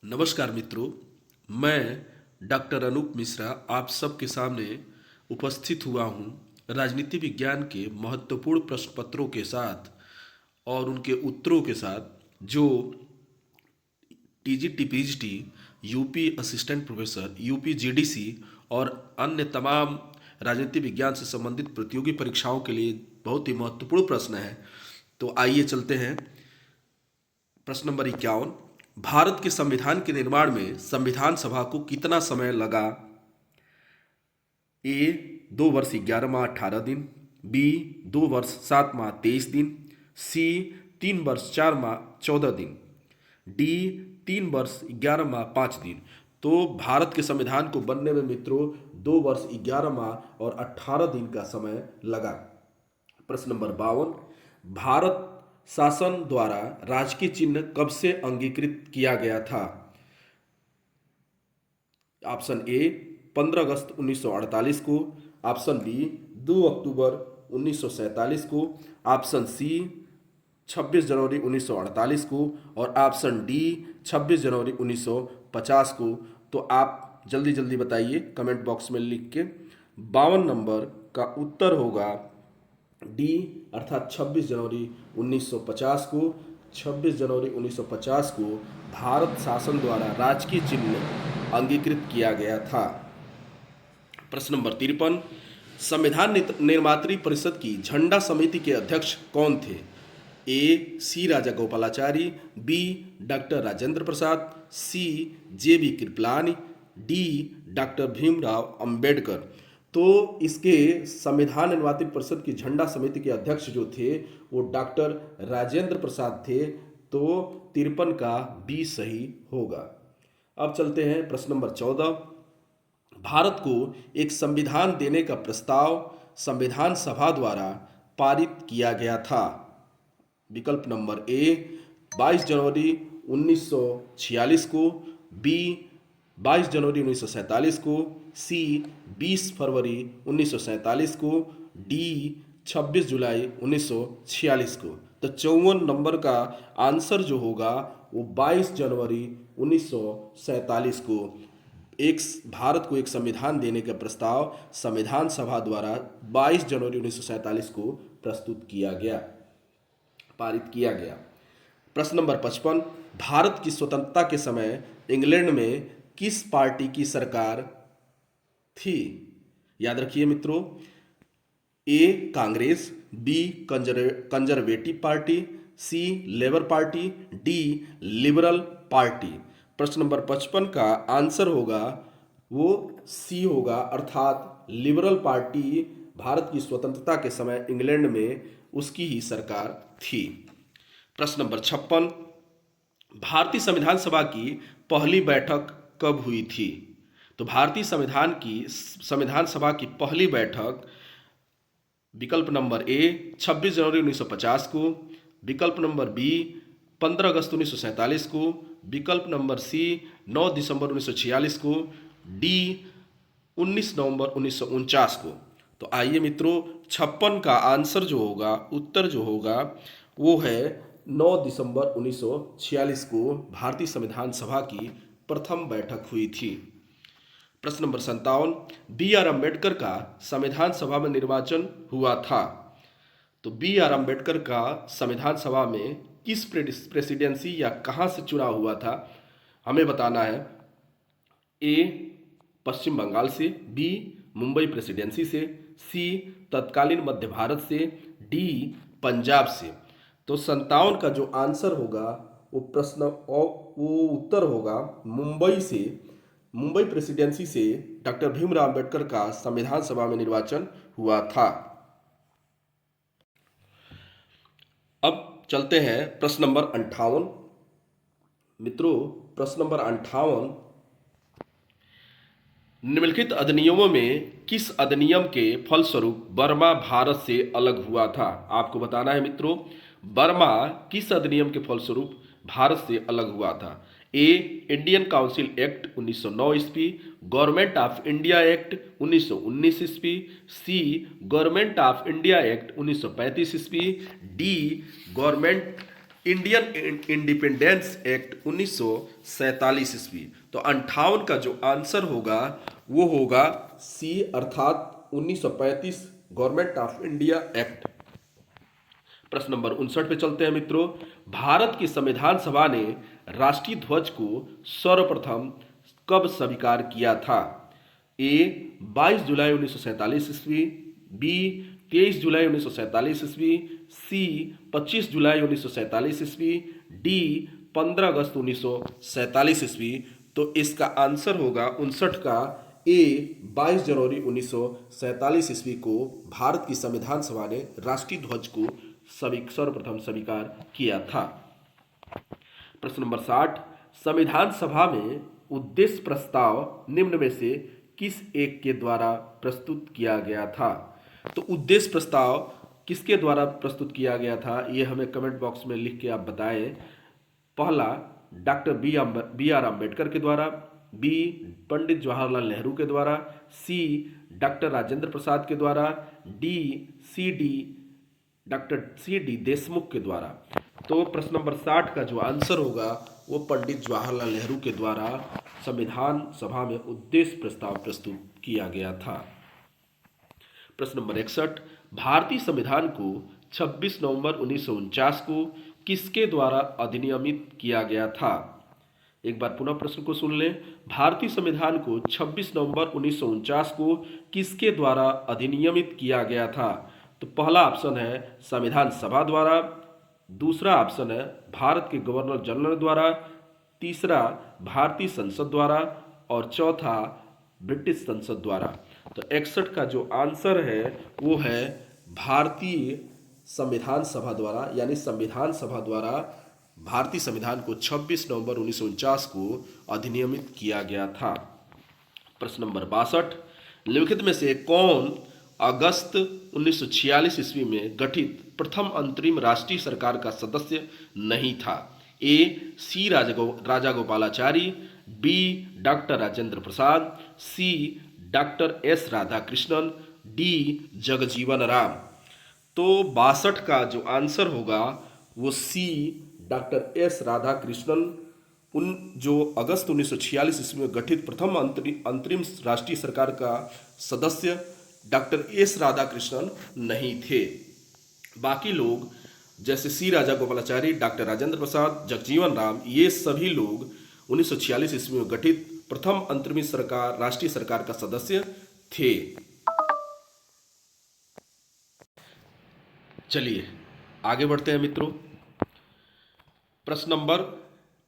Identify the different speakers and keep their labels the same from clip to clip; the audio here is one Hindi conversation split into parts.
Speaker 1: नमस्कार मित्रों, मैं डॉक्टर अनूप मिश्रा आप सबके सामने उपस्थित हुआ हूँ राजनीति विज्ञान के महत्वपूर्ण प्रश्न पत्रों के साथ और उनके उत्तरों के साथ जो TGT PGT, UP assistant professor, UP GDC और अन्य तमाम राजनीति विज्ञान से संबंधित प्रतियोगी परीक्षाओं के लिए बहुत ही महत्वपूर्ण प्रश्न है। तो आइए चलते हैं। प्रश्न नंबर 51। भारत के संविधान के निर्माण में संविधान सभा को कितना समय लगा? ए 2 वर्ष 11 माह 18 दिन, बी 2 वर्ष 7 माह 23 दिन, सी 3 वर्ष 4 माह 14 दिन, डी 3 वर्ष 11 माह 5 दिन। तो भारत के संविधान को बनने में मित्रों 2 वर्ष 11 माह और 18 दिन का समय लगा। प्रश्न नंबर 52। भारत शासन द्वारा राजकीय चिन्ह कब से अंगीकृत किया गया था? ऑप्शन ए 15 अगस्त 1948 को, ऑप्शन बी 2 अक्टूबर 1947 को, ऑप्शन सी 26 जनवरी 1948 को और ऑप्शन डी 26 जनवरी 1950 को। तो आप जल्दी जल्दी बताइए कमेंट बॉक्स में लिख के। 52 नंबर का उत्तर होगा डी अर्थात 26 जनवरी 1950 को। 26 जनवरी 1950 को भारत शासन द्वारा राजकीय चिन्ह अंगीकृत किया गया था। प्रश्न नंबर 53। संविधान निर्मात्री परिषद की झंडा समिति के अध्यक्ष कौन थे? A C Rajagopalachari, B doctor Rajendra Prasad, C J B Kripalani, D doctor Bhimrao Ambedkar. तो इसके संविधान निर्मात्री परिषद की झंडा समिति के अध्यक्ष जो थे वो डॉक्टर राजेंद्र प्रसाद थे। तो 53 का बी सही होगा। अब चलते हैं प्रश्न नंबर 14। भारत को एक संविधान देने का प्रस्ताव संविधान सभा द्वारा पारित किया गया था। विकल्प नंबर ए 22 जनवरी 1946 को, बी 22 जनवरी 1947 को, सी 20 फरवरी 1947 को, डी 26 जुलाई 1946 को। तो 54 नंबर का आंसर जो होगा वो 22 जनवरी 1947 को भारत को एक संविधान देने का प्रस्ताव संविधान सभा द्वारा 22 जनवरी 1947 को प्रस्तुत किया गया, पारित किया गया। प्रश्न नंबर 55। भारत की स्वतंत्रता के समय इंग्लैंड में किस पार्टी की सरकार थी? याद रखिए मित्रों, A Congress, B Conservative Party, C Labour Party, D Liberal Party. प्रश्न नंबर 55 का आंसर होगा वो सी होगा अर्थात लिबरल पार्टी भारत की स्वतंत्रता के समय इंग्लैंड में उसकी ही सरकार थी। प्रश्न नंबर 56। भारतीय संविधान सभा की पहली बैठक कब हुई थी? तो भारतीय संविधान सभा की पहली बैठक विकल्प नंबर ए 26 जनवरी 1950 को, विकल्प नंबर बी 15 अगस्त 1947 को, विकल्प नंबर सी 9 दिसंबर 1946 को, डी 19 नवंबर 1949 को। तो आइए मित्रों 56 का आंसर जो होगा, उत्तर जो होगा वो है 9 दिसंबर 1946 को भारतीय संविधान सभा की प्रथम बैठक हुई थी। प्रश्न नंबर 57। बी आर अम्बेडकर का संविधान सभा में निर्वाचन हुआ था। तो बी आर अम्बेडकर का संविधान सभा में किस प्रेसिडेंसी या कहां से चुनाव हुआ था हमें बताना है। ए पश्चिम बंगाल से, बी मुंबई प्रेसिडेंसी से, सी तत्कालीन मध्य भारत से, डी पंजाब से। तो 57 का जो आंसर होगा वो उत्तर होगा मुंबई से। मुंबई प्रेसिडेंसी से डॉक्टर भीमराव अंबेडकर का संविधान सभा में निर्वाचन हुआ था। अब चलते हैं प्रश्न नंबर 58। मित्रों प्रश्न नंबर 58। निम्नलिखित अधिनियमों में किस अधिनियम के फलस्वरूप बर्मा भारत से अलग हुआ था? आपको बताना है मित्रों, बर्मा किस अधिनियम के फलस्वरूप भारत से अलग हुआ था। ए इंडियन काउंसिल एक्ट 1909 ईस्वी, गवर्नमेंट ऑफ इंडिया एक्ट 1919 ईस्वी, सी गवर्नमेंट ऑफ इंडिया एक्ट 1935 ईस्वी, D government Indian independence act 1947 ईस्वी। तो 58 का जो आंसर होगा वो होगा सी, अर्थात 1935 गवर्नमेंट ऑफ इंडिया एक्ट। प्रश्न नंबर 59 पे चलते हैं मित्रों। भारत की संविधान सभा ने राष्ट्रीय ध्वज को सर्वप्रथम कब स्वीकार किया था? ए 22 जुलाई 1947 ईस्वी, बी 23 जुलाई 1947 ईस्वी, सी 25 जुलाई 1947 ईस्वी, डी 15 अगस्त 1947 ईस्वी। तो इसका आंसर होगा 59 का ए 22 जनवरी 1947 ईस्वी को भारत की संविधान सभा ने राष्ट्रीय ध्वज को सर्वप्रथम स्वीकार किया था। प्रश्न नंबर 60, संविधान सभा में उद्देश्य प्रस्ताव निम्न में से किस एक के द्वारा प्रस्तुत किया गया था? तो उद्देश्य प्रस्ताव किसके द्वारा प्रस्तुत किया गया था, ये हमें कमेंट बॉक्स में लिख के आप बताएं। पहला डॉक्टर बी आर अम्बेडकर के द्वारा, बी पंडित जवाहरलाल नेहरू के द्वारा, सी डॉक्टर राजेंद्र प्रसाद के द्वारा, डॉक्टर सी डी देशमुख के द्वारा। तो प्रश्न नंबर 60 का जो आंसर होगा वो पंडित जवाहरलाल नेहरू के द्वारा संविधान सभा में उद्देश्य प्रस्ताव प्रस्तुत किया गया था। प्रश्न नंबर 61, भारतीय संविधान को 26 नवंबर 1949 को किसके द्वारा अधिनियमित किया गया था? एक बार पुनः प्रश्न को सुन लें। भारतीय संविधान को 26 नवंबर 1949 को किसके द्वारा अधिनियमित किया गया था? तो पहला ऑप्शन है संविधान सभा द्वारा, दूसरा ऑप्शन है भारत के गवर्नर जनरल द्वारा, तीसरा भारतीय संसद द्वारा और चौथा ब्रिटिश संसद द्वारा। तो 61 का जो आंसर है वो है भारतीय संविधान सभा द्वारा, यानी संविधान सभा द्वारा भारतीय संविधान को 26 नवंबर 1949 को अधिनियमित किया गया था। प्रश्न नंबर 62, निम्नलिखित में से कौन अगस्त 1946 ईस्वी में गठित प्रथम अंतरिम राष्ट्रीय सरकार का सदस्य नहीं था? A C Rajagopalachari, B doctor Rajendra Prasad, C doctor S Radhakrishnan, D Jagjivan Ram. तो 62 का जो आंसर होगा वो सी डॉक्टर एस राधाकृष्णन, उन जो अगस्त 1946 ईस्वी में गठित प्रथम अंतरिम राष्ट्रीय सरकार का सदस्य डॉक्टर एस राधाकृष्णन नहीं थे। बाकी लोग जैसे सी राजागोपालाचारी, डॉक्टर राजेंद्र प्रसाद, जगजीवन राम, ये सभी लोग 1946 ईस्वी में गठित प्रथम अंतरिम सरकार राष्ट्रीय सरकार का सदस्य थे। चलिए आगे बढ़ते हैं मित्रों। प्रश्न नंबर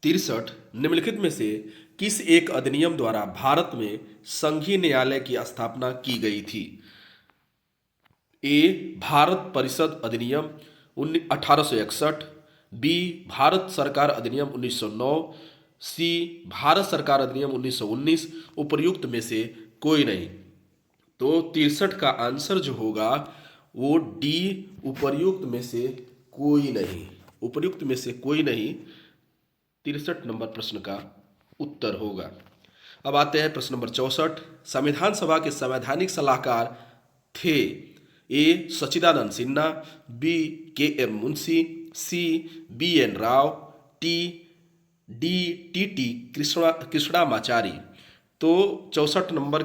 Speaker 1: 63, निम्नलिखित में से किस एक अधिनियम द्वारा भारत में संघीय न्यायालय की स्थापना की गई थी? ए भारत परिषद अधिनियम 1861, बी भारत सरकार अधिनियम 1909, सी भारत सरकार अधिनियम 1919, उपर्युक्त में से कोई नहीं। तो 63 का आंसर जो होगा वो डी उपर्युक्त में से कोई नहीं, उपर्युक्त में से कोई नहीं 63 नंबर प्रश्न का उत्तर होगा। अब आते हैं प्रश्न नंबर 64, संविधान सभा के संवैधानिक सलाहकार थे? A Sachchidananda Sinha, B K M Munshi, C B N Rao, D T T Krishnamachari. तो 64 नंबर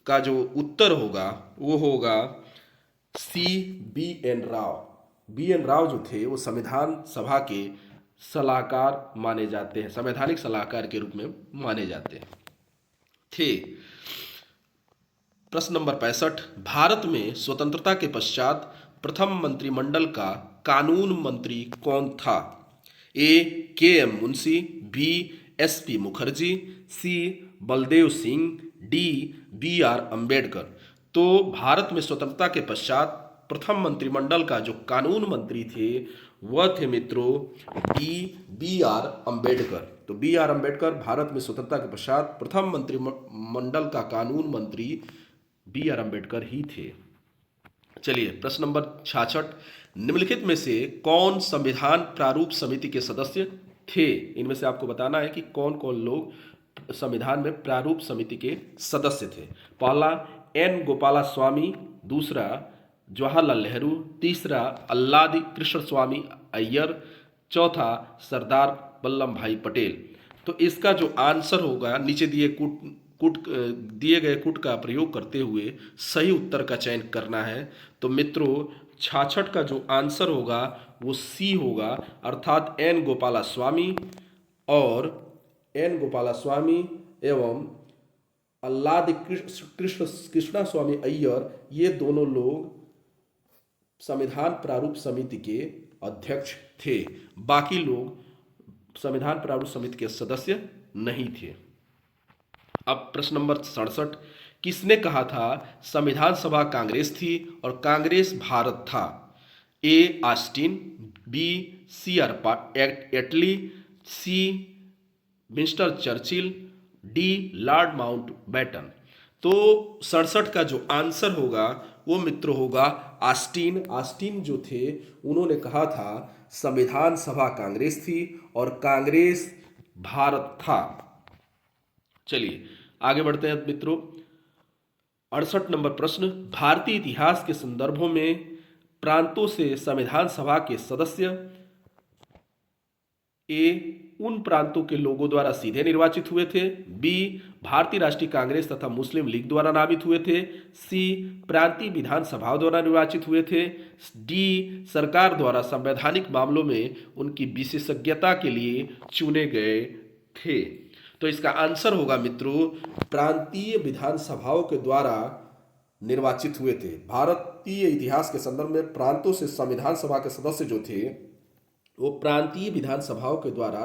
Speaker 1: का जो उत्तर होगा वो होगा C B N Rao. B N Rao जो थे वो संविधान सभा के सलाहकार माने जाते हैं, संवैधानिक सलाहकार के रूप में माने जाते हैं थे। प्रश्न नंबर 65, भारत में स्वतंत्रता के पश्चात प्रथम मंत्रिमंडल का कानून मंत्री कौन था? A K M Munshi, B S P Mukherjee, C Baldev Singh, D B R Ambedkar. तो भारत में स्वतंत्रता के पश्चात प्रथम मंत्रिमंडल का जो कानून मंत्री थे वह थे मित्रों डी बी आर अम्बेडकर। तो बी आर अम्बेडकर भारत में स्वतंत्रता के पश्चात प्रथम मंत्रिमंडल का कानून मंत्री बी आर अम्बेडकर ही थे। चलिए प्रश्न नंबर 66, निम्नलिखित में से कौन संविधान प्रारूप समिति के सदस्य थे? इनमें से आपको बताना है कि कौन कौन लोग संविधान में प्रारूप समिति के सदस्य थे। पहला एन गोपाला स्वामी, दूसरा जवाहरलाल नेहरू, तीसरा अल्लादी कृष्ण स्वामी अय्यर, चौथा सरदार वल्लभ भाई पटेल। तो इसका जो आंसर होगा, नीचे दिए गए कूट का प्रयोग करते हुए सही उत्तर का चयन करना है। तो मित्रों 66 का जो आंसर होगा वो सी होगा, अर्थात एन गोपाला स्वामी और एवं आह्लाद कृष्णा स्वामी अय्यर, ये दोनों लोग संविधान प्रारूप समिति के अध्यक्ष थे। बाकी लोग संविधान प्रारूप समिति के सदस्य नहीं थे। अब प्रश्न नंबर 67, किसने कहा था संविधान सभा कांग्रेस थी और कांग्रेस भारत था? A Austin, B C R Attlee, C Winston Churchill, D Lord Mountbatten. तो 67 का जो आंसर होगा वो मित्र होगा ऑस्टिन। ऑस्टिन जो थे उन्होंने कहा था संविधान सभा कांग्रेस थी और कांग्रेस भारत था। चलिए आगे बढ़ते हैं मित्रों। 68 नंबर प्रश्न, भारतीय इतिहास के संदर्भों में प्रांतों से संविधान सभा के सदस्य ए उन प्रांतों के लोगों द्वारा सीधे निर्वाचित हुए थे, बी भारतीय राष्ट्रीय कांग्रेस तथा मुस्लिम लीग द्वारा नामित हुए थे, सी प्रांतीय विधानसभाओं द्वारा निर्वाचित हुए थे, डी सरकार द्वारा संवैधानिक मामलों में उनकी विशेषज्ञता के लिए चुने गए थे। तो इसका आंसर होगा मित्रों प्रांतीय विधानसभाओं के द्वारा निर्वाचित हुए थे। भारतीय इतिहास के संदर्भ में प्रांतों से संविधान सभा के सदस्य जो थे वो प्रांतीय विधानसभाओं के द्वारा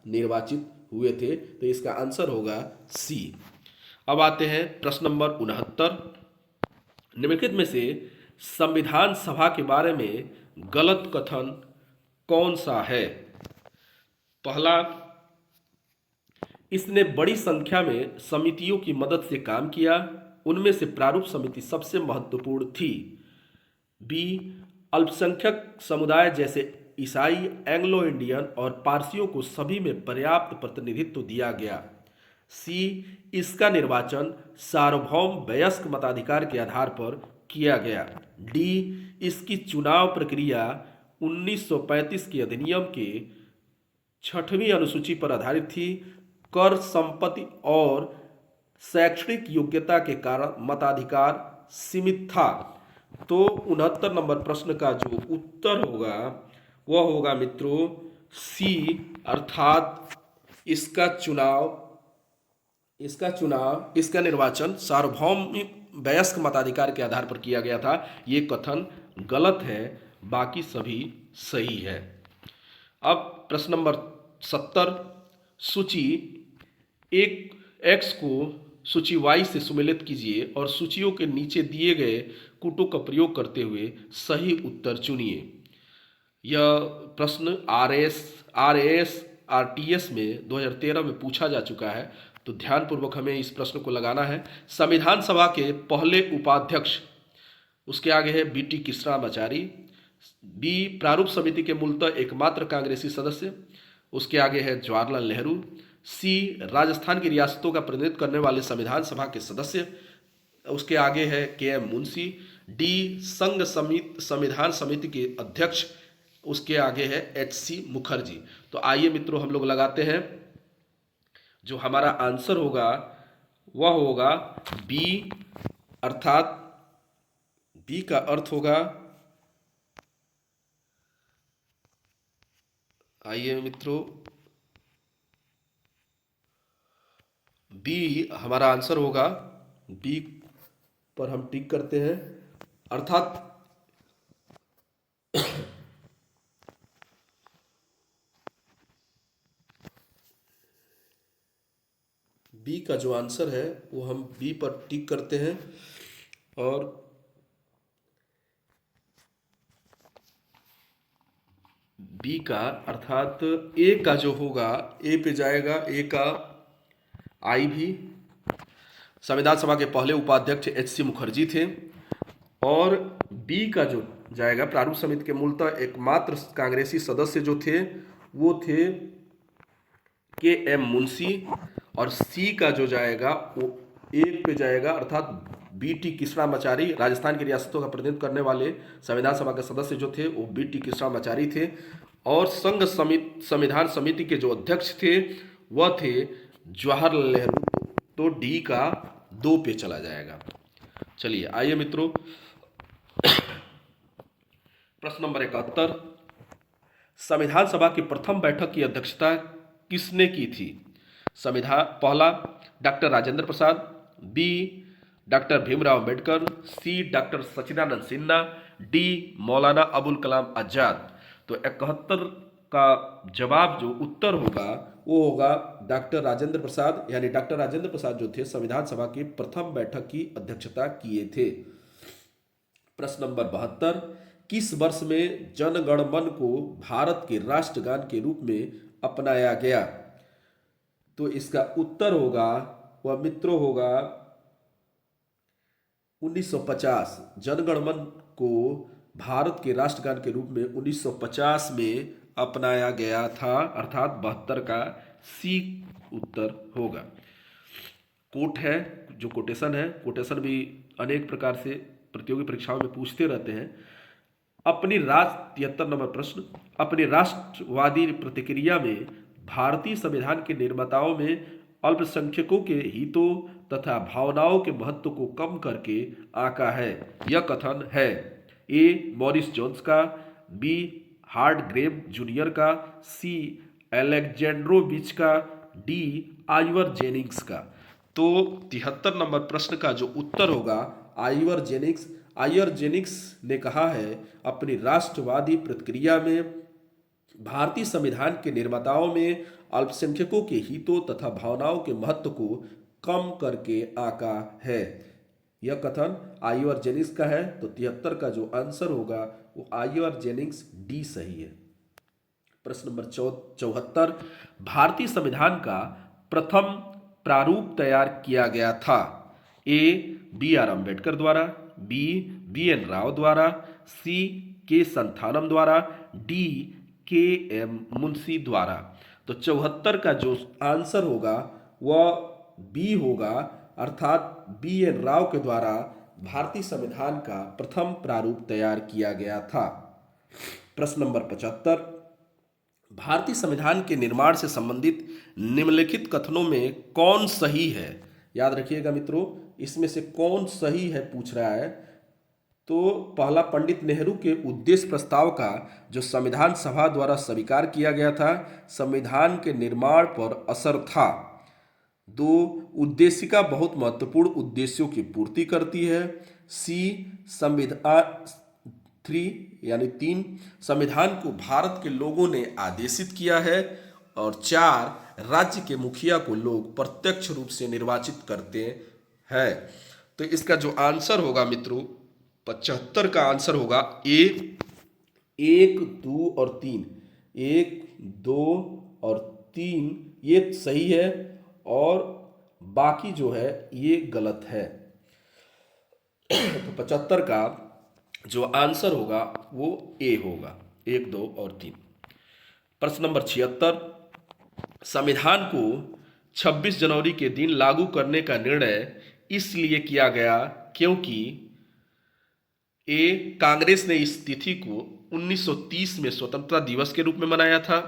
Speaker 1: निर्वाचित हुए थे। तो इसका आंसर होगा सी। अब आते हैं प्रश्न नंबर 69, निम्नलिखित में से संविधान सभा के बारे में गलत कथन कौन सा है? पहला, इसने बड़ी संख्या में समितियों की मदद से काम किया, उनमें से प्रारूप समिति सबसे महत्वपूर्ण थी। बी अल्पसंख्यक समुदाय जैसे ईसाई, एंग्लो इंडियन और पारसियों को सभी में पर्याप्त प्रतिनिधित्व दिया गया। सी इसका निर्वाचन सार्वभौम वयस्क मताधिकार के आधार पर किया गया। डी इसकी चुनाव प्रक्रिया 1935 के अधिनियम के 6वीं अनुसूची पर आधारित थी। कर, संपत्ति और शैक्षणिक योग्यता के कारण मताधिकार सीमित था। तो 69 नंबर प्रश्न का जो उत्तर होगा वह होगा मित्रों सी, अर्थात इसका निर्वाचन सार्वभौम वयस्क मताधिकार के आधार पर किया गया था। ये कथन गलत है, बाकी सभी सही है। अब प्रश्न नंबर 70, सूची एक एक्स को सूची वाई से सुमेलित कीजिए और सूचियों के नीचे दिए गए कूटों का प्रयोग करते हुए सही उत्तर चुनिए। यह प्रश्न RAS में 2013 में पूछा जा चुका है, तो ध्यानपूर्वक हमें इस प्रश्न को लगाना है। संविधान सभा के पहले उपाध्यक्ष, उसके आगे है BT कृष्णामाचारी, बी प्रारूप समिति के मूलतः एकमात्र कांग्रेसी सदस्य, उसके आगे है जवाहरलाल नेहरू, सी राजस्थान की रियासतों का प्रतिनिधित्व करने वाले संविधान सभा के सदस्य, उसके आगे है KM मुंशी, डी संघ संविधान समिति के अध्यक्ष, उसके आगे है HC मुखर्जी। तो आइए मित्रों हम लोग लगाते हैं, जो हमारा आंसर होगा वह होगा बी, अर्थात बी का अर्थ होगा, आइए मित्रों बी हमारा आंसर होगा। बी पर हम टिक करते हैं, अर्थात बी का जो आंसर है वो हम बी पर टिक करते हैं और बी का अर्थात ए का जो होगा ए पे जाएगा, ए का आई भी। संविधान सभा के पहले उपाध्यक्ष HC मुखर्जी थे और बी का जो जाएगा प्रारूप समिति के मूलतः एकमात्र कांग्रेसी सदस्य जो थे वो थे KM मुंशी और सी का जो जाएगा वो एक पे जाएगा, अर्थात BT कृष्णामाचारी, राजस्थान की रियासतों का प्रतिनिधित्व करने वाले संविधान सभा के सदस्य जो थे वो BT कृष्णामाचारी थे और संघ संविधान समिति के जो अध्यक्ष थे वह थे जवाहरलाल नेहरू। तो डी का 2 पे चला जाएगा। चलिए आइए मित्रों, प्रश्न नंबर 71, संविधान सभा की प्रथम बैठक की अध्यक्षता किसने की थी? संविधान पहला डॉक्टर राजेंद्र प्रसाद, बी डॉक्टर भीमराव अंबेडकर, सी डॉक्टर सच्चिदानंद सिन्हा, डी मौलाना अबुल कलाम आजाद। तो 71 का जवाब जो उत्तर होगा वो होगा डॉक्टर राजेंद्र प्रसाद, यानी डॉक्टर राजेंद्र प्रसाद जो थे संविधान सभा की प्रथम बैठक की अध्यक्षता किए थे। प्रश्न नंबर 72, किस वर्ष में जन गण मन को भारत के राष्ट्रगान के रूप में अपनाया गया? तो इसका उत्तर होगा वह मित्रों होगा 1950। जन गण मन को भारत के राष्ट्रगान के रूप में 1950 में अपनाया गया था, अर्थात 72 का सी उत्तर होगा। कोट है, जो कोटेशन है, कोटेशन भी अनेक प्रकार से प्रतियोगी परीक्षाओं में पूछते रहते हैं। 73 नंबर प्रश्न, अपनी राष्ट्रवादी प्रतिक्रिया में भारतीय संविधान के निर्माताओं में अल्पसंख्यकों के हितों तथा भावनाओं के महत्व को कम करके आंका है। यह कथन है ए मॉरिस जोन्स का, बी हार्ड ग्रेव जूनियर का, सी एलेक्जेंड्रोविच का, डी आइवर जेनिंग्स का। तो 73 नंबर प्रश्न का जो उत्तर होगा आइवर जेनिंग्स। आइवर जेनिंग्स ने कहा है अपनी राष्ट्रवादी प्रतिक्रिया में भारतीय संविधान के निर्माताओं में अल्पसंख्यकों के हितों तथा भावनाओं के महत्व को कम करके आंका है। यह कथन आइवर जेनिंग्स का है। तो 73 का जो आंसर होगा वो आइवर जेनिंग्स, डी सही है। प्रश्न नंबर 74, भारतीय संविधान का प्रथम प्रारूप तैयार किया गया था? ए बी आर अम्बेडकर द्वारा, बी बी एन राव द्वारा, सी के संथानम द्वारा, डी के एम मुंशी द्वारा। तो 74 का जो आंसर होगा वह बी होगा, अर्थात बी एन राव के द्वारा भारतीय संविधान का प्रथम प्रारूप तैयार किया गया था। प्रश्न नंबर 75, भारतीय संविधान के निर्माण से संबंधित निम्नलिखित कथनों में कौन सही है? याद रखिएगा मित्रों, इसमें से कौन सही है पूछ रहा है। तो पहला, पंडित नेहरू के उद्देश्य प्रस्ताव का जो संविधान सभा द्वारा स्वीकार किया गया था संविधान के निर्माण पर असर था। 2, उद्देशिका बहुत महत्वपूर्ण उद्देश्यों की पूर्ति करती है। सी संविधान 3 संविधान को भारत के लोगों ने आदेशित किया है। और 4, राज्य के मुखिया को लोग प्रत्यक्ष रूप से निर्वाचित करते हैं। तो इसका जो आंसर होगा मित्रों 75 का आंसर होगा ए 1, 2 और 3। 1, 2 और 3 ये सही है और बाकी जो है ये गलत है। तो 75 का जो आंसर होगा वो ए होगा, 1, 2 और 3। प्रश्न नंबर 76, संविधान को 26 जनवरी के दिन लागू करने का निर्णय इसलिए किया गया क्योंकि ए कांग्रेस ने इस तिथि को 1930 में स्वतंत्रता दिवस के रूप में मनाया था,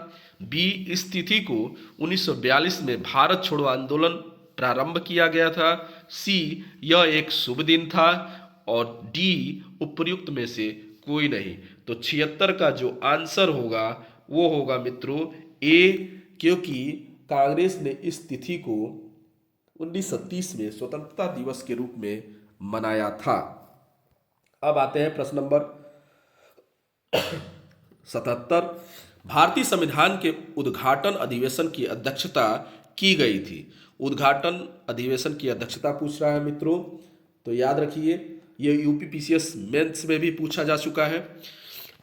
Speaker 1: बी इस तिथि को 1942 में भारत छोड़ो आंदोलन प्रारंभ किया गया था, सी यह एक शुभ दिन था और डी उपर्युक्त में से कोई नहीं। तो 76 का जो आंसर होगा वो होगा मित्रों ए, क्योंकि कांग्रेस ने इस तिथि को 1930 में स्वतंत्रता दिवस के रूप में मनाया था। अब आते हैं प्रश्न नंबर 77, भारतीय संविधान के उद्घाटन अधिवेशन की अध्यक्षता की गई थी। उद्घाटन अधिवेशन की अध्यक्षता पूछ रहा है मित्रों, तो याद रखिए ये यूपीपीसीएस मेंस में भी पूछा जा चुका है।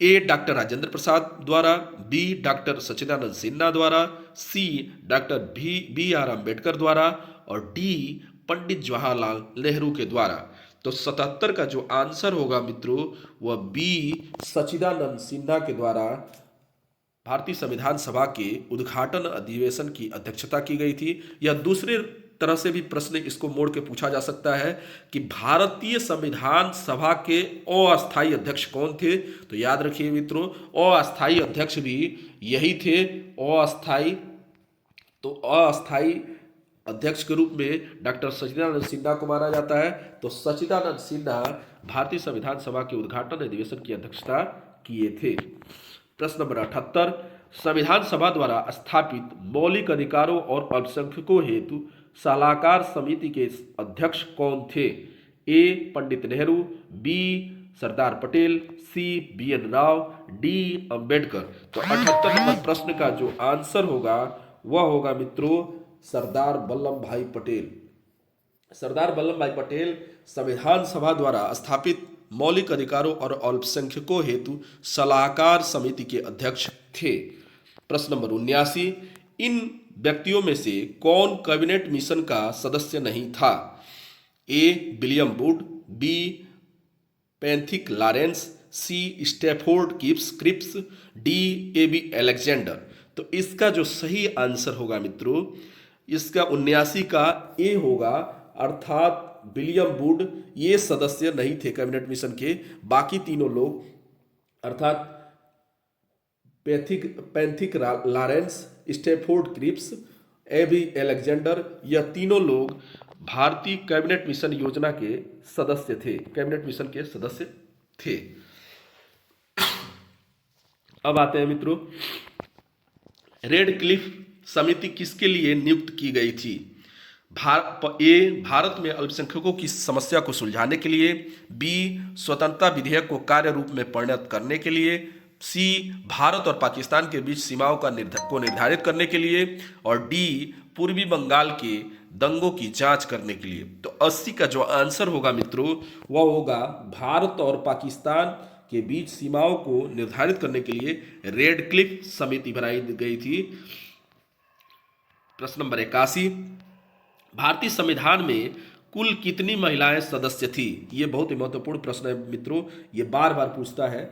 Speaker 1: ए डॉक्टर राजेंद्र प्रसाद द्वारा, बी डॉक्टर सच्चिदानंद सिन्हा द्वारा, सी डॉक्टर बी आर अम्बेडकर द्वारा और डी पंडित जवाहरलाल नेहरू के द्वारा। तो 77 का जो आंसर होगा मित्रों वह बी सच्चिदानंद सिन्हा के द्वारा भारतीय संविधान सभा के उद्घाटन अधिवेशन की अध्यक्षता की गई थी। यह दूसरे तरह से भी प्रश्न इसको मोड़ के पूछा जा सकता है कि भारतीय संविधान सभा के अस्थायी अध्यक्ष कौन थे। तो याद रखिए मित्रों, अस्थायी अध्यक्ष भी यही थे, अस्थायी। तो अस्थायी अध्यक्ष के रूप में डॉक्टर सच्चिदानंद सिन्हा को माना जाता है। तो सच्चिदानंद सिन्हा भारतीय संविधान सभा के उद्घाटन अधिवेशन की अध्यक्षता किए थे। प्रश्न नंबर 78, संविधान सभा द्वारा स्थापित मौलिक अधिकारों और अल्पसंख्यकों हेतु सलाहकार समिति के अध्यक्ष कौन थे। A Pandit Nehru, B Sardar Patel, C B N Rao, D Ambedkar. तो 78 नंबर प्रश्न का जो आंसर होगा वह होगा मित्रों सरदार वल्लभ भाई पटेल। सरदार वल्लभ भाई पटेल संविधान सभा द्वारा स्थापित मौलिक अधिकारों और अल्पसंख्यकों हेतु सलाहकार समिति के अध्यक्ष थे। प्रश्न नंबर 79, इन व्यक्तियों में से कौन कैबिनेट मिशन का सदस्य नहीं था। A William Wood, B Pethick Lawrence, C Stafford Cripps, D A B Alexander. तो इसका जो सही आंसर होगा मित्रों, इसका 79 का ए होगा, अर्थात विलियम वुड ये सदस्य नहीं थे कैबिनेट मिशन के। बाकी तीनों लोग अर्थात Pethick Lawrence, Stafford Cripps, A B Alexander, यह तीनों लोग भारतीय कैबिनेट मिशन योजना के सदस्य थे, कैबिनेट मिशन के सदस्य थे। अब आते हैं मित्रों, रेड क्लिफ समिति किसके लिए नियुक्त की गई थी। भारत में अल्पसंख्यकों की समस्या को सुलझाने के लिए, बी स्वतंत्रता विधेयक को कार्य रूप में परिणत करने के लिए, सी भारत और पाकिस्तान के बीच सीमाओं को निर्धारित करने के लिए, और डी पूर्वी बंगाल के दंगों की जांच करने के लिए। तो 80 का जो आंसर होगा मित्रों वह होगा भारत और पाकिस्तान के बीच सीमाओं को निर्धारित करने के लिए रेड क्लिफ समिति बनाई गई थी। प्रश्न नंबर 81, भारतीय संविधान में कुल कितनी महिलाएं सदस्य थी। ये बहुत ही महत्वपूर्ण प्रश्न है मित्रों, ये बार बार पूछता है।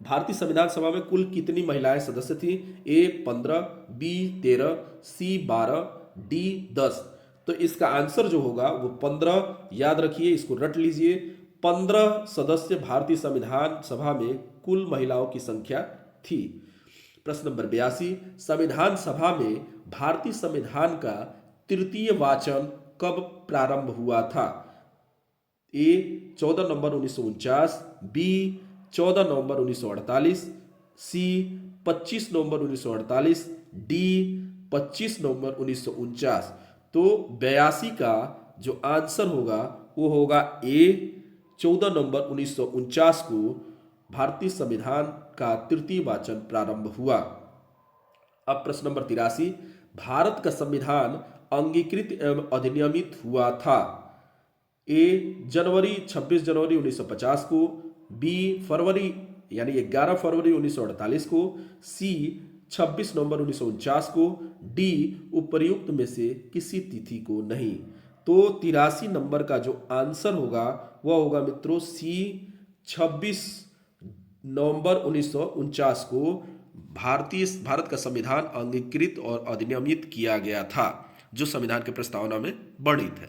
Speaker 1: भारतीय संविधान सभा में कुल कितनी महिलाएं सदस्य थी। ए 15, बी 13, सी 12, डी 10। तो इसका आंसर जो होगा वो 15, याद रखिए, इसको रट लीजिए। 15 सदस्य भारतीय संविधान सभा में कुल महिलाओं की संख्या थी। प्रश्न नंबर 82, संविधान सभा में भारतीय संविधान का तृतीय वाचन कब प्रारंभ हुआ था। ए 14 नवंबर 1949, बी 14 नवंबर 1948, सी 25 नवंबर 1948, डी 25 नवंबर 1949। तो 82 का जो आंसर होगा वो होगा ए 14 नवंबर 1949 को भारतीय संविधान का तृतीय वाचन प्रारंभ हुआ। अब प्रश्न नंबर 83, भारत का संविधान अंगीकृत एवं अधिनियमित हुआ था। ए 26 जनवरी 1950 को, बी फरवरी यानी 11 फरवरी 1948 को, सी 26 नवंबर 1949 को, डी उपर्युक्त में से किसी तिथि को नहीं। तो 83 नंबर का जो आंसर होगा वह होगा मित्रों सी 26 नवंबर 1949 को भारत का संविधान अंगीकृत और अधिनियमित किया गया था, जो संविधान के प्रस्तावना में वर्णित है।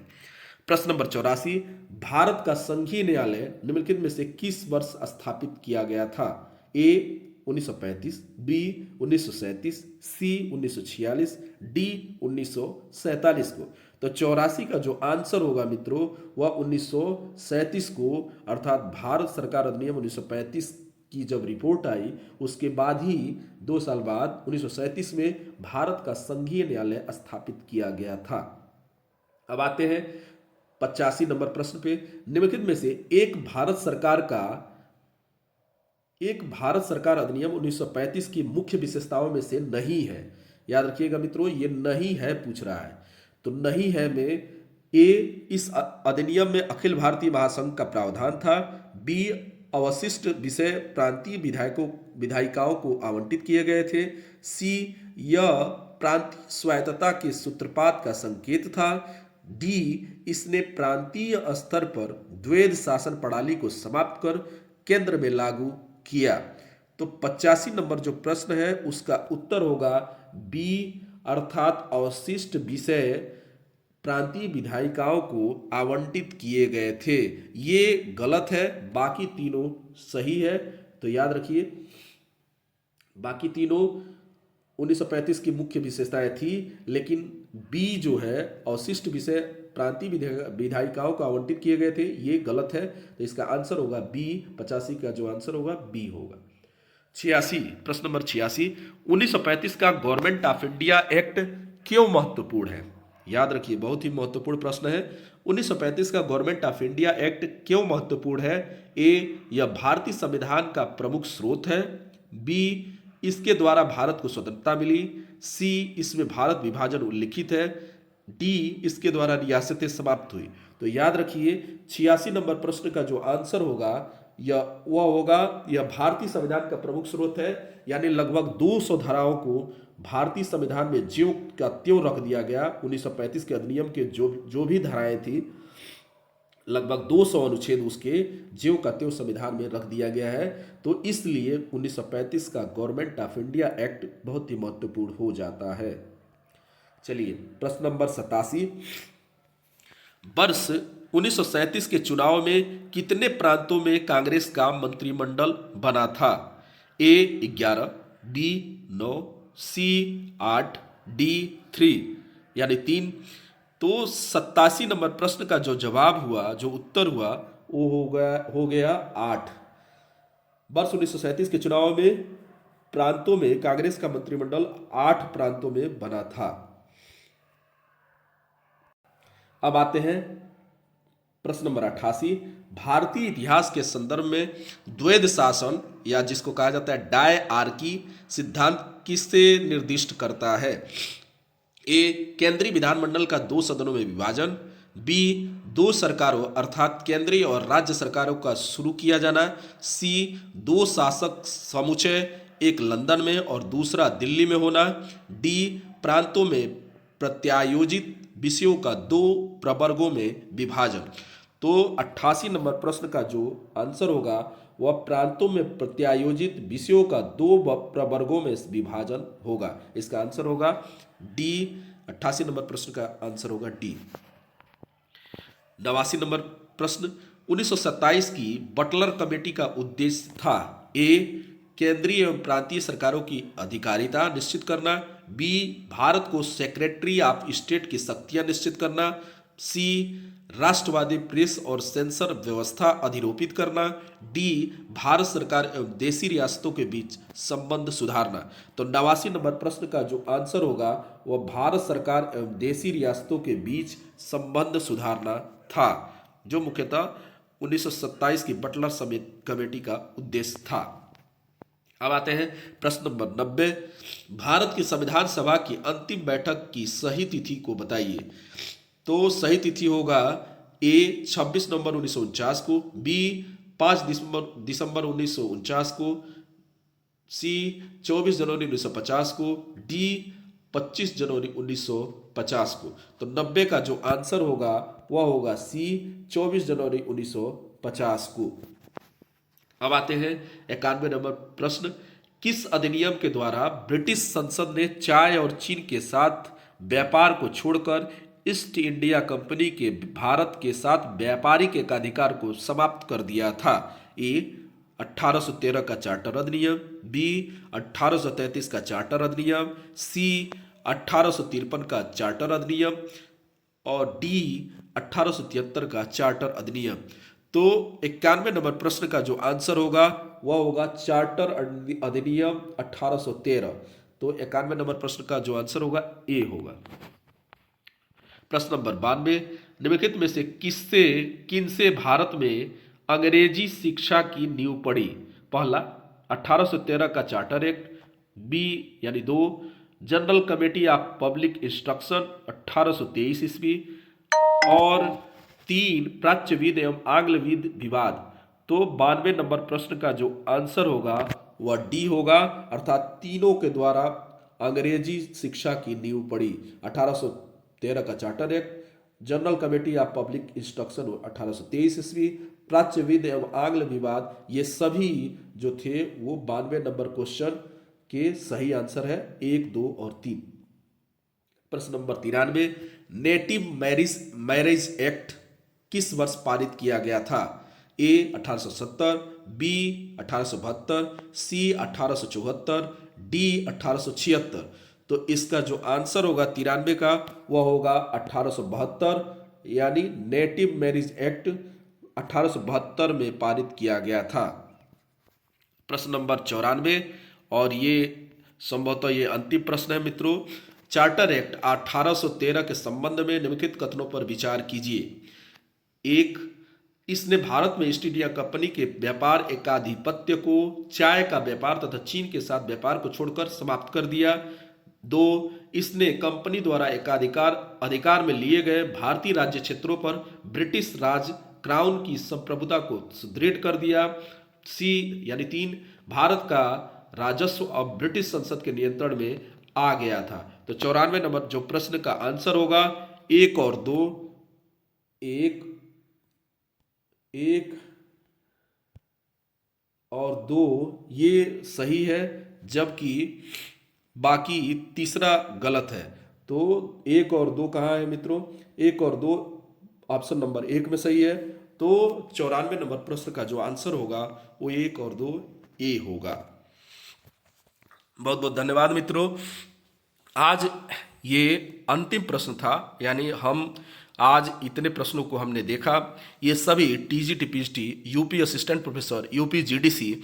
Speaker 1: प्रश्न नंबर 84, भारत का संघीय न्यायालय निम्नलिखित में से किस वर्ष स्थापित किया गया था। ए 1935, बी 1937, सी 1946, डी 1947 को। तो 84 का जो आंसर होगा मित्रों वह 1937 को, अर्थात भारत सरकार अधिनियम 1935 की जब रिपोर्ट आई उसके बाद ही 2 साल बाद 1937 में भारत का संघीय न्यायालय स्थापित किया गया था। अब आते हैं 85 नंबर प्रश्न पे। निम्नलिखित में से एक भारत सरकार अधिनियम 1935 की मुख्य विशेषताओं में से नहीं है। याद रखिएगा मित्रों, ये नहीं है पूछ रहा है। तो नहीं है में ए इस अधिनियम में अखिल भारतीय महासंघ का प्रावधान था, बी अवशिष्ट विषय प्रांतीय विधायिकाओं को आवंटित किए गए थे, सी यह प्रांतीय स्वायत्तता के सूत्रपात का संकेत था, डी इसने प्रांतीय स्तर पर द्वैध शासन प्रणाली को समाप्त कर केंद्र में लागू किया। तो 85 नंबर जो प्रश्न है उसका उत्तर होगा बी, अर्थात अवशिष्ट विषय प्रांतीय विधायिकाओं को आवंटित किए गए थे। ये गलत है, बाकी तीनों सही है। तो याद रखिए, बाकी तीनों 1935 की मुख्य विशेषताएं थी, लेकिन बी जो है अवशिष्ट विषय प्रांतीय विधायिकाओं को आवंटित किए गए थे, ये गलत है। तो इसका आंसर होगा बी। 85 का जो आंसर होगा बी होगा। 86, प्रश्न नंबर 86, 1935 का गवर्नमेंट ऑफ इंडिया एक्ट क्यों महत्वपूर्ण है? याद रखिए, बहुत ही महत्वपूर्ण प्रश्न है। 1935 का गवर्नमेंट ऑफ इंडिया एक्ट क्यों महत्वपूर्ण है? ए, यह भारतीय संविधान का प्रमुख स्रोत है। बी, इसके द्वारा भारत को स्वतंत्रता मिली। सी, इसमें भारत विभाजन उल्लिखित है। डी, इसके द्वारा रियासतें समाप्त हुई। तो याद रखिए, 86 नंबर प्रश्न का जो आंसर होगा यह भारतीय संविधान का प्रमुख स्रोत है। यानी लगभग 200 धाराओं को भारतीय संविधान में ज्यों का त्यों रख दिया गया। 1935 के अधिनियम के जो भी धाराएं थी, लगभग 200 अनुच्छेद उसके ज्यों का त्यों संविधान में रख दिया गया है। तो इसलिए 1935 का गवर्नमेंट ऑफ इंडिया एक्ट बहुत ही महत्वपूर्ण हो जाता है। चलिए, प्रश्न नंबर 87, वर्ष 1937 के चुनाव में कितने प्रांतों में कांग्रेस का मंत्रिमंडल बना था? ए 11, बी 9, सी 8, डी 3 यानी 3। तो 87 नंबर प्रश्न का जो जवाब हुआ, जो उत्तर हुआ, वो हो गया 8। वर्ष 1937 के चुनाव में प्रांतों में कांग्रेस का मंत्रिमंडल 8 प्रांतों में बना था। अब आते हैं प्रश्न नंबर 88, भारतीय इतिहास के संदर्भ में द्वैध शासन या जिसको कहा जाता है डायआर्की सिद्धांत किससे निर्दिष्ट करता है? ए, केंद्रीय विधानमंडल का 2 सदनों में विभाजन। बी, 2 सरकारों अर्थात केंद्रीय और राज्य सरकारों का शुरू किया जाना। सी, 2 शासक समुच्चय, एक लंदन में और दूसरा दिल्ली में होना। डी, प्रांतों में प्रत्यायोजित विषयों का 2 प्रवर्गों में विभाजन। तो 88 नंबर प्रश्न का जो आंसर होगा वह प्रांतों में प्रत्यायोजित विषयों का 2 प्रवर्गों में विभाजन होगा। इसका आंसर होगा डी। 88 नंबर प्रश्न का आंसर होगा डी। 89 नंबर प्रश्न, 1927 की बटलर कमेटी का उद्देश्य था? ए, केंद्रीय एवं प्रांतीय सरकारों की अधिकारिता निश्चित करना। बी, भारत को सेक्रेटरी ऑफ स्टेट की शक्तियां निश्चित करना। सी, राष्ट्रवादी प्रेस और सेंसर व्यवस्था अधिरोपित करना। डी, भारत सरकार एवं देशी रियासतों के बीच संबंध सुधारना। तो 89 नंबर प्रश्न का जो आंसर होगा वह भारत सरकार एवं देशी रियासतों के बीच संबंध सुधारना था, जो मुख्यतः 1927 की बटलर कमेटी का उद्देश्य था। अब आते हैं प्रश्न नंबर 90, भारत की संविधान सभा की अंतिम बैठक की सही तिथि को बताइए। तो सही तिथि होगा ए, 26 नवंबर 1949 को। बी, 5 दिसंबर 1949 को। सी, 24 जनवरी 1950 को। डी, 25 जनवरी 1950 को। तो 90 का जो आंसर होगा वह होगा सी, 24 जनवरी 1950 को। अब आते हैं 91 नंबर प्रश्न, किस अधिनियम के द्वारा ब्रिटिश संसद ने चाय और चीन के साथ व्यापार को छोड़कर ईस्ट इंडिया कंपनी के भारत के साथ व्यापारिक एकाधिकार को समाप्त कर दिया था? ए, 1813 का चार्टर अधिनियम। बी, 1833 का चार्टर अधिनियम। सी, 1853 का चार्टर अधिनियम। और डी, 1873 का चार्टर अधिनियम। तो 91 नंबर प्रश्न का जो आंसर होगा वह होगा चार्टर अधिनियम 1813। तो 91 नंबर प्रश्न का जो आंसर होगा ए होगा। प्रश्न नंबर 92, निम्नलिखित में से किनसे भारत में अंग्रेजी शिक्षा की नींव पड़ी? पहला, 1813 का चार्टर एक्ट। बी यानी 2, general committee of public instruction 1823 ईस्वी। और 3, प्राच्यविद एवं आंग्लविद विवाद। तो 92 नंबर प्रश्न का जो आंसर होगा वह डी होगा, अर्थात तीनों के द्वारा अंग्रेजी शिक्षा की नींव पड़ी। 1813 का charter act, general committee of public instruction 1823 ईस्वी, प्राच्यविद एवं आंग्ल विवाद, ये सभी जो थे वो 92 नंबर क्वेश्चन के सही आंसर है, 1, 2 और 3। प्रश्न नंबर 93, नेटिव मैरिज एक्ट किस वर्ष पारित किया गया था? ए 1870, बी 1872, सी 1874, डी 1876। तो इसका जो आंसर होगा 93 का वह होगा 1872, यानी नेटिव मैरिज एक्ट 1872 में पारित किया गया था। प्रश्न नंबर 94, और ये संभवतः ये अंतिम प्रश्न है मित्रों। चार्टर एक्ट 1813 के संबंध में निम्नलिखित कथनों पर विचार कीजिए। एक, इसने भारत में ईस्ट इंडिया कंपनी के व्यापार एकाधिपत्य को चाय का व्यापार तथा चीन के साथ व्यापार को छोड़कर समाप्त कर दिया। दो, इसने कंपनी द्वारा अधिकार में लिए गए भारतीय राज्य क्षेत्रों पर ब्रिटिश राज क्राउन की संप्रभुता को सुदृढ़ कर दिया। सी यानी 3, भारत का राजस्व अब ब्रिटिश संसद के नियंत्रण में आ गया था। तो 94 नंबर जो प्रश्न का आंसर होगा 1 और 2, 1 और 2 ये सही है, जबकि बाकी तीसरा गलत है। तो 1 और 2 कहाँ है मित्रों? 1 और 2 ऑप्शन नंबर 1 में सही है। तो 94 नंबर प्रश्न का जो आंसर होगा वो 1 और 2 ए होगा। बहुत बहुत धन्यवाद मित्रों। आज ये अंतिम प्रश्न था, यानी हम आज इतने प्रश्नों को हमने देखा। ये सभी TGT PGT, UP assistant professor, UP GDC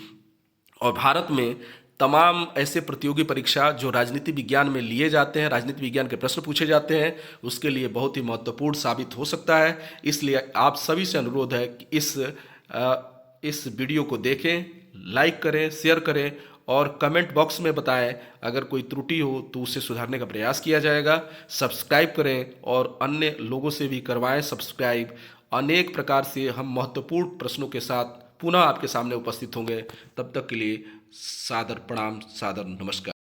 Speaker 1: और भारत में तमाम ऐसे प्रतियोगी परीक्षा जो राजनीति विज्ञान में लिए जाते हैं, राजनीति विज्ञान के प्रश्न पूछे जाते हैं, उसके लिए बहुत ही महत्वपूर्ण साबित हो सकता है। इसलिए आप सभी से अनुरोध है कि इस वीडियो को देखें, लाइक करें, शेयर करें और कमेंट बॉक्स में बताएं। अगर कोई त्रुटि हो तो उसे सुधारने का प्रयास किया जाएगा। सब्सक्राइब करें और अन्य लोगों से भी करवाएं सब्सक्राइब। अनेक प्रकार से हम महत्वपूर्ण प्रश्नों के साथ पुनः आपके सामने उपस्थित होंगे। तब तक के लिए सादर प्रणाम, सादर नमस्कार।